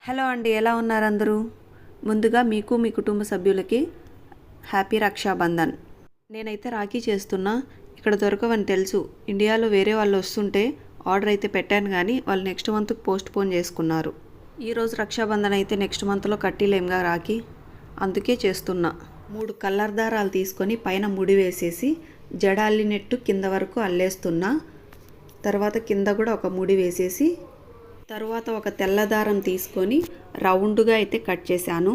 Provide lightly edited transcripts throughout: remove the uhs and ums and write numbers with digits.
Hello అండి, ఎలా ఉన్నారు అందరూ? ముందుగా మీకు మీ కుటుంబ సభ్యులకి హ్యాపీ రక్షాబంధన్. నేనైతే రాఖీ చేస్తున్నా. ఇక్కడ దొరకవని తెలుసు. ఇండియాలో వేరే వాళ్ళు వస్తుంటే ఆర్డర్ అయితే పెట్టాను, కానీ వాళ్ళు నెక్స్ట్ మంత్కి పోస్ట్ పోన్ చేసుకున్నారు. ఈరోజు రక్షాబంధన్ అయితే నెక్స్ట్ మంత్లో కట్టిలేంగా రాఖీ, అందుకే చేస్తున్నా. 3 కలర్ దారాలు తీసుకొని పైన ముడి వేసేసి జడ అల్లినట్టు కింద వరకు అల్లేస్తున్నా. తర్వాత కింద కూడా ఒక ముడి వేసేసి తర్వాత ఒక తెల్ల దారం తీసుకొని రౌండ్గా అయితే కట్ చేశాను.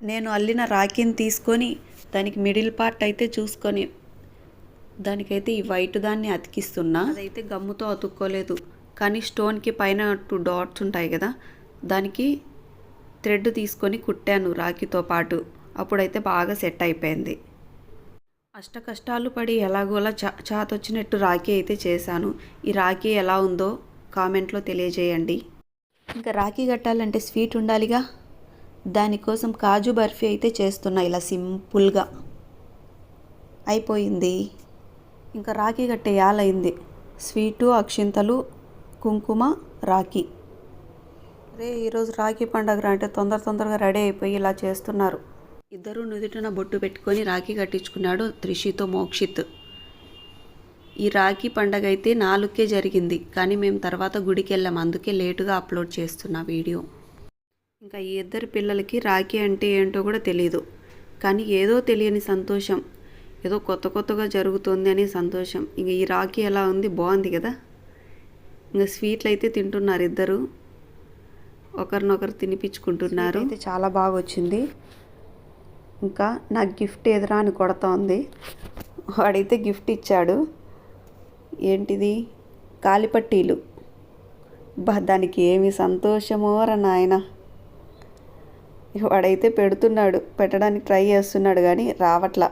నేను అల్లిన రాఖీని తీసుకొని దానికి మిడిల్ పార్ట్ అయితే చూసుకొని దానికైతే ఈ వైట్ దాన్ని అతికిస్తున్నా. అదైతే గమ్ముతో అతుక్కోలేదు, కానీ స్టోన్కి పైన 2 డాట్స్ ఉంటాయి కదా, దానికి థ్రెడ్ తీసుకొని కుట్టాను రాఖీతో పాటు. అప్పుడైతే బాగా సెట్ అయిపోయింది. అష్ట కష్టాలు పడి ఎలాగోలా చాతొచ్చినట్టు రాఖీ అయితే చేశాను. ఈ రాఖీ ఎలా ఉందో కామెంట్లో తెలియజేయండి. ఇంకా రాఖీ కట్టాలంటే స్వీట్ ఉండాలిగా, దానికోసం కాజు బర్ఫీ అయితే చేస్తున్నా. ఇలా సింపుల్గా అయిపోయింది. ఇంకా రాఖీ కట్టే యాలైంది. స్వీటు, అక్షింతలు, కుంకుమ, రాఖీ. ఈరోజు రాఖీ పండగ అంటే తొందరగా రెడీ అయిపోయి ఇలా చేస్తున్నారు. ఇద్దరు నుదుటిన బొట్టు పెట్టుకొని రాఖీ కట్టించుకున్నాడు త్రిషితో మోక్షిత్. ఈ రాఖీ పండగ అయితే 4కే జరిగింది, కానీ మేము తర్వాత గుడికి వెళ్ళాము, అందుకే లేటుగా అప్లోడ్ చేస్తున్నా వీడియో. ఇంకా ఈ ఇద్దరు పిల్లలకి రాఖీ అంటే ఏంటో కూడా తెలీదు, కానీ ఏదో తెలియని సంతోషం, ఏదో కొత్తగా జరుగుతుంది అని సంతోషం. ఇంక ఈ రాఖీ ఎలా ఉంది, బాగుంది కదా. ఇంకా స్వీట్లు అయితే తింటున్నారు ఇద్దరు, ఒకరినొకరు తినిపించుకుంటున్నారు. అయితే చాలా బాగా వచ్చింది. ఇంకా నాకు గిఫ్ట్ ఎదురా అని కొడతా ఉంది. వాడైతే గిఫ్ట్ ఇచ్చాడు. ఏంటిది? కాలిపట్టీలు. దానికి ఏమి సంతోషమో రా నాయన. వాడైతే పెట్టడానికి ట్రై చేస్తున్నాడు, కానీ రావట్లా.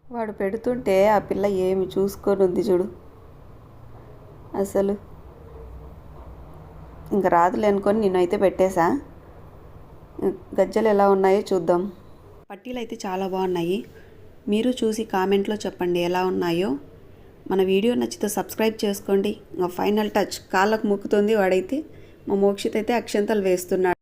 వాడు పెడుతుంటే ఆ పిల్ల ఏమి చూసుకొని ఉంది చూడు అసలు. ఇంకా రాదులే అనుకొని నేనైతే పెట్టేశా. గజ్జలు ఎలా ఉన్నాయో చూద్దాం. పట్టీలు అయితే చాలా బాగున్నాయి. మీరు చూసి కామెంట్లో చెప్పండి ఎలా ఉన్నాయో. మన వీడియో నచ్చితే సబ్స్క్రైబ్ చేసుకోండి. ఫైనల్ టచ్ కాళ్ళకు మొక్కుతుంది వాడైతే. మా మోక్షిత్ అయితే అక్షంతలు వేస్తున్నాడు.